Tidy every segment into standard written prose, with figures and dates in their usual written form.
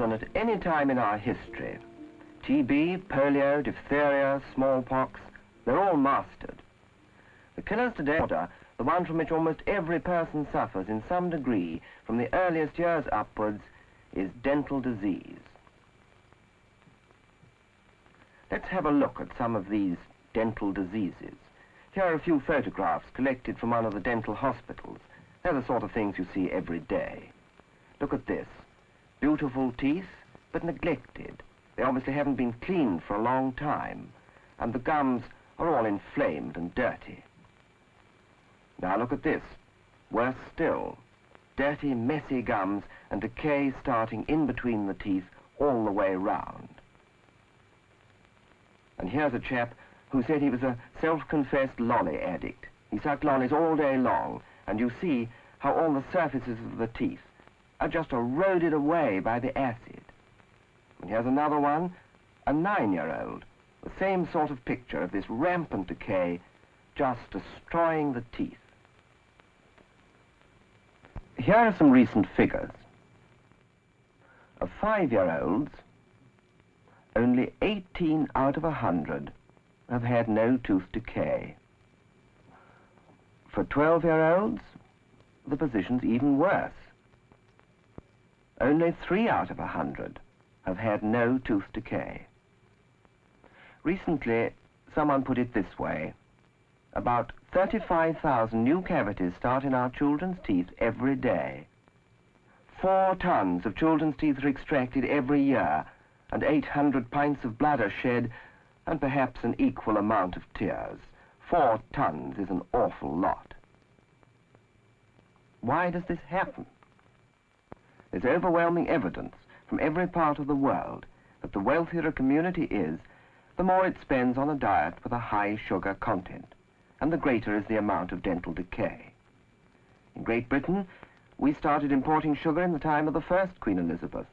than at any time in our history. TB, polio, diphtheria, smallpox, they're all mastered. The killers today are the one from which almost every person suffers in some degree from the earliest years upwards is dental disease. Let's have a look at some of these dental diseases. Here are a few photographs collected from one of the dental hospitals. They're the sort of things you see every day. Look at this. Beautiful teeth, but neglected. They obviously haven't been cleaned for a long time, and the gums are all inflamed and dirty. Now look at this. Worse still. Dirty, messy gums and decay starting in between the teeth all the way round. And here's a chap who said he was a self-confessed lolly addict. He sucked lollies all day long, and you see how all the surfaces of the teeth are just eroded away by the acid. And here's another one, a 9-year-old, the same sort of picture of this rampant decay just destroying the teeth. Here are some recent figures. Of 5-year-olds, only 18 out of 100 have had no tooth decay. For 12-year-olds, the position's even worse. Only 3 out of 100 have had no tooth decay. Recently, someone put it this way: about 35,000 new cavities start in our children's teeth every day. 4 tons of children's teeth are extracted every year, and 800 pints of blood are shed, and perhaps an equal amount of tears. 4 tons is an awful lot. Why does this happen? There's overwhelming evidence from every part of the world that the wealthier a community is, the more it spends on a diet with a high sugar content, and the greater is the amount of dental decay. In Great Britain, we started importing sugar in the time of the first Queen Elizabeth,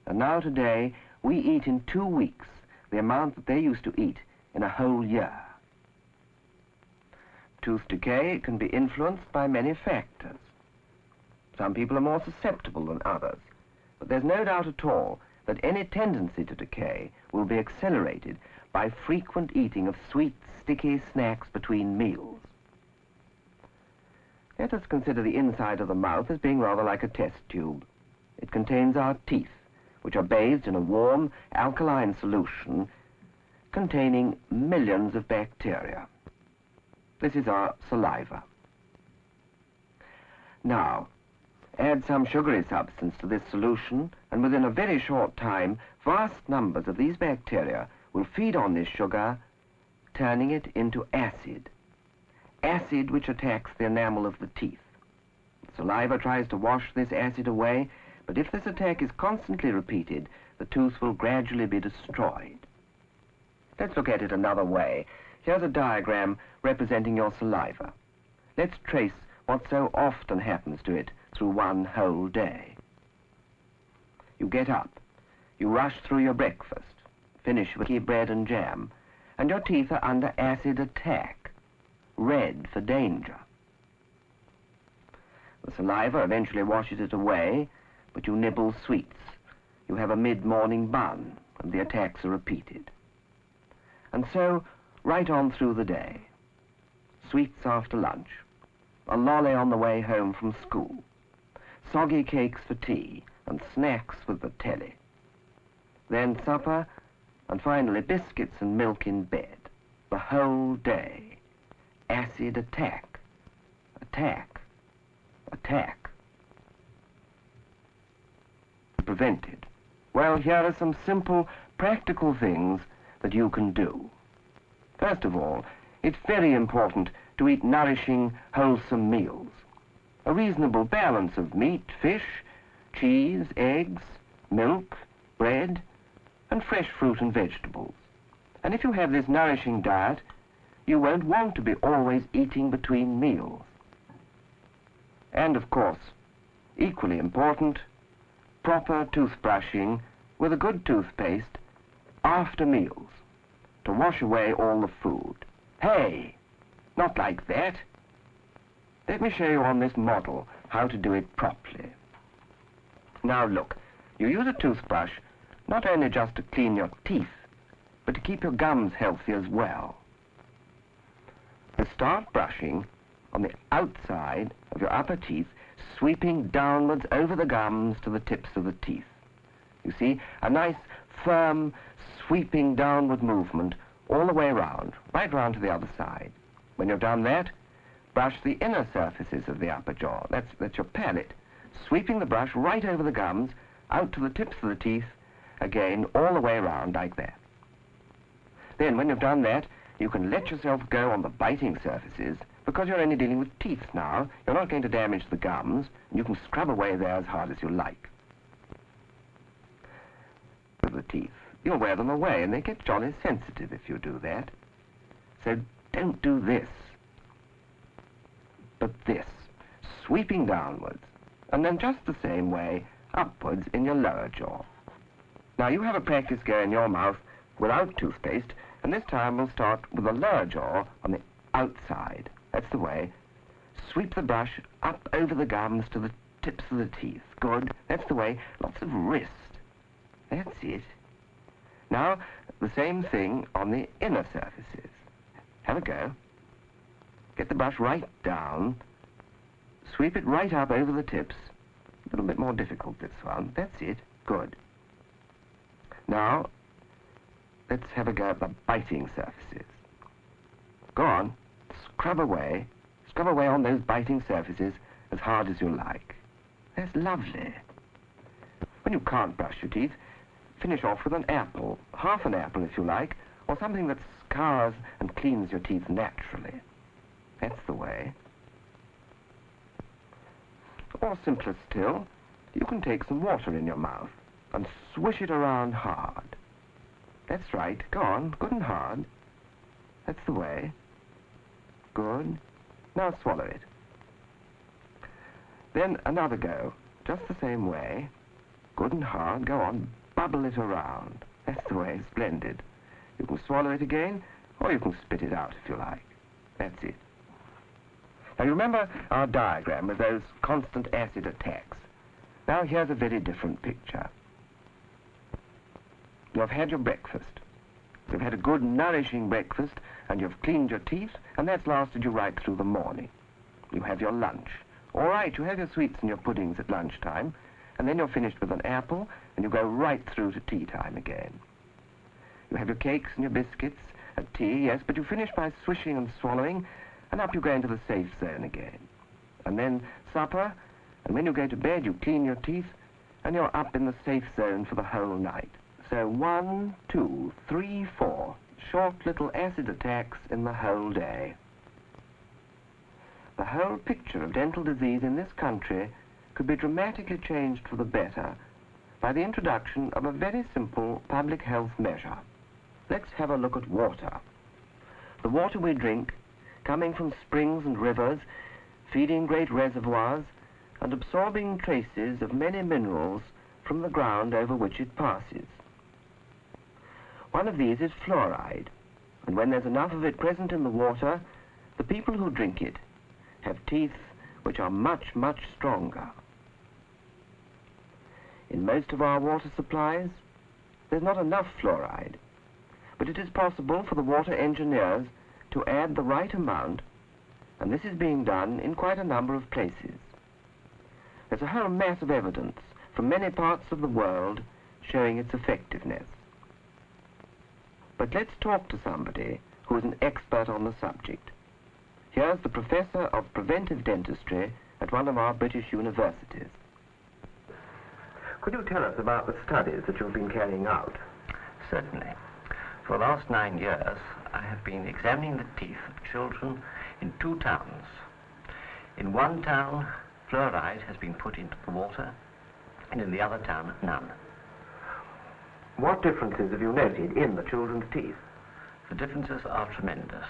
and now today we eat in 2 weeks the amount that they used to eat in a whole year. Tooth decay can be influenced by many factors. Some people are more susceptible than others, but there's no doubt at all that any tendency to decay will be accelerated by frequent eating of sweet, sticky snacks between meals. Let us consider the inside of the mouth as being rather like a test tube. It contains our teeth, which are bathed in a warm, alkaline solution containing millions of bacteria. This is our saliva. Now, add some sugary substance to this solution, and within a very short time, vast numbers of these bacteria will feed on this sugar, turning it into acid. Acid which attacks the enamel of the teeth. Saliva tries to wash this acid away, but if this attack is constantly repeated, the tooth will gradually be destroyed. Let's look at it another way. Here's a diagram representing your saliva. Let's trace what so often happens to it through one whole day. You get up, you rush through your breakfast, finish with bread and jam, and your teeth are under acid attack, red for danger. The saliva eventually washes it away, but you nibble sweets. You have a mid-morning bun, and the attacks are repeated. And so, right on through the day. Sweets after lunch, a lolly on the way home from school, soggy cakes for tea, and snacks with the telly. Then supper, and finally biscuits and milk in bed. The whole day. Acid attack, attack, attack. Prevented. Well, here are some simple, practical things that you can do. First of all, it's very important to eat nourishing, wholesome meals. A reasonable balance of meat, fish, cheese, eggs, milk, bread, and fresh fruit and vegetables. And if you have this nourishing diet, you won't want to be always eating between meals. And of course, equally important, proper toothbrushing with a good toothpaste after meals to wash away all the food. Hey, not like that. Let me show you on this model how to do it properly. Now look, You use a toothbrush not only just to clean your teeth, but to keep your gums healthy as well. You start brushing on the outside of your upper teeth, sweeping downwards over the gums to the tips of the teeth. You see, a nice, firm, sweeping downward movement all the way around, right round to the other side. When you've done that, brush the inner surfaces of the upper jaw. That's your palate. Sweeping the brush right over the gums, out to the tips of the teeth, again, all the way around like that. Then, when you've done that, you can let yourself go on the biting surfaces, because you're only dealing with teeth now. You're not going to damage the gums, and you can scrub away there as hard as you like. With the teeth, you'll wear them away, and they get jolly sensitive if you do that. So don't do this, but this, sweeping downwards, and then just the same way upwards in your lower jaw. Now you have a practice go in your mouth without toothpaste, and this time we'll start with the lower jaw on the outside. That's the way. Sweep the brush up over the gums to the tips of the teeth. Good. That's the way. Lots of wrist. That's it. Now, the same thing on the inner surfaces. Have a go. Get the brush right down. Sweep it right up over the tips. A little bit more difficult, this one. That's it. Good. Now, let's have a go at the biting surfaces. Go on. Scrub away on those biting surfaces as hard as you like. That's lovely. When you can't brush your teeth, finish off with an apple, half an apple if you like, or something that scours and cleans your teeth naturally. That's the way. Or simpler still, you can take some water in your mouth and swish it around hard. That's right. Go on, good and hard. That's the way. Good. Now swallow it. Then another go, just the same way. Good and hard. Go on, bubble it around. That's the way. Splendid. You can swallow it again, or you can spit it out if you like. That's it. Now you remember our diagram with those constant acid attacks. Now here's a very different picture. You've had your breakfast. You've had a good, nourishing breakfast, and you've cleaned your teeth, and that's lasted you right through the morning. You have your lunch. All right, you have your sweets and your puddings at lunchtime, and then you're finished with an apple, and you go right through to tea time again. You have your cakes and your biscuits at tea, yes, but you finish by swishing and swallowing, and up you go into the safe zone again. And then supper, and when you go to bed, you clean your teeth, and you're up in the safe zone for the whole night. So 1, 2, 3, 4 short little acid attacks in the whole day. The whole picture of dental disease in this country could be dramatically changed for the better by the introduction of a very simple public health measure. Let's have a look at water. The water we drink, coming from springs and rivers, feeding great reservoirs, and absorbing traces of many minerals from the ground over which it passes. One of these is fluoride, and when there's enough of it present in the water, the people who drink it have teeth which are much, much stronger. In most of our water supplies, there's not enough fluoride, but it is possible for the water engineers to add the right amount, and this is being done in quite a number of places. There's a whole mass of evidence from many parts of the world showing its effectiveness. But let's talk to somebody who is an expert on the subject. Here's the Professor of Preventive Dentistry at one of our British universities. Could you tell us about the studies that you've been carrying out? Certainly. For the last 9 years, I have been examining the teeth of children in 2 towns. In one town, fluoride has been put into the water, and in the other town, none. What differences have you noted in the children's teeth? The differences are tremendous.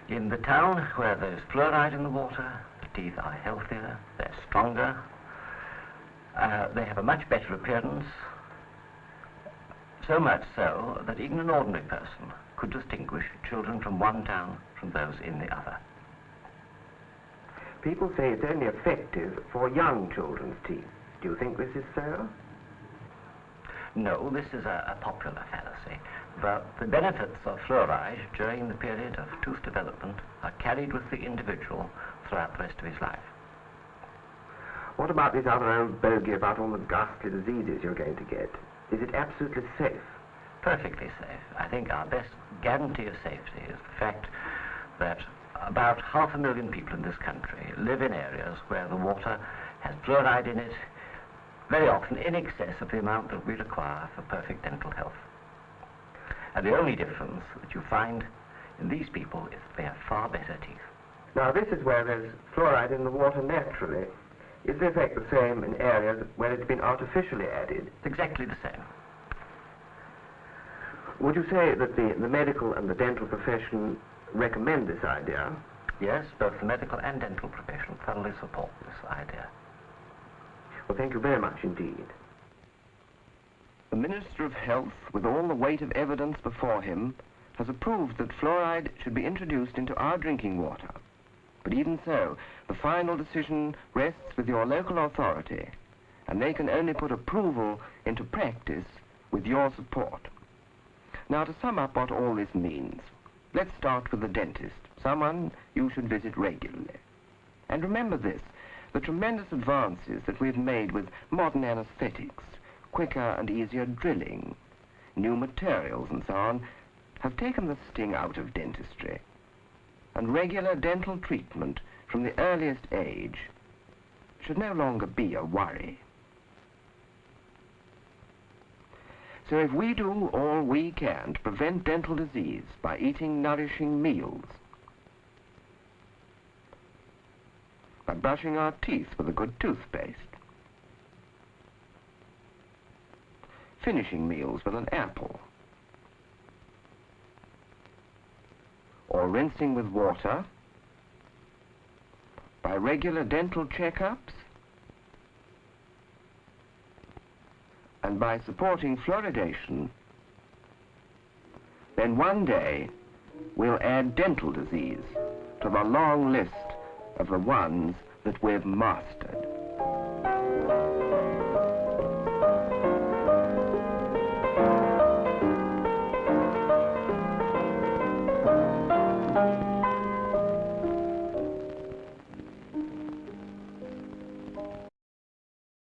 In the town where there's fluoride in the water, the teeth are healthier, they're stronger, they have a much better appearance, so much so that even an ordinary person could distinguish children from one town from those in the other. People say it's only effective for young children's teeth. Do you think this is so? No, this is a popular fallacy, but the benefits of fluoride during the period of tooth development are carried with the individual throughout the rest of his life. What about this other old bogey about all the ghastly diseases you're going to get? Is it absolutely safe? Perfectly safe. I think our best guarantee of safety is the fact that about 500,000 people in this country live in areas where the water has fluoride in it, very often in excess of the amount that we require for perfect dental health. And the only difference that you find in these people is they have far better teeth. Now, this is where there's fluoride in the water naturally. Is the effect the same in areas where it's been artificially added? It's exactly the same. Would you say that the medical and the dental profession recommend this idea? Yes, both the medical and dental profession thoroughly support this idea. Well, thank you very much indeed. The Minister of Health, with all the weight of evidence before him, has approved that fluoride should be introduced into our drinking water. But even so, the final decision rests with your local authority, and they can only put approval into practice with your support. Now, to sum up what all this means, let's start with the dentist, someone you should visit regularly. And remember this, the tremendous advances that we've made with modern anesthetics, quicker and easier drilling, new materials and so on, have taken the sting out of dentistry. And regular dental treatment from the earliest age should no longer be a worry. So if we do all we can to prevent dental disease by eating nourishing meals, by brushing our teeth with a good toothpaste, finishing meals with an apple, or rinsing with water, by regular dental checkups, and by supporting fluoridation, then one day we'll add dental disease to the long list of the ones that we've mastered.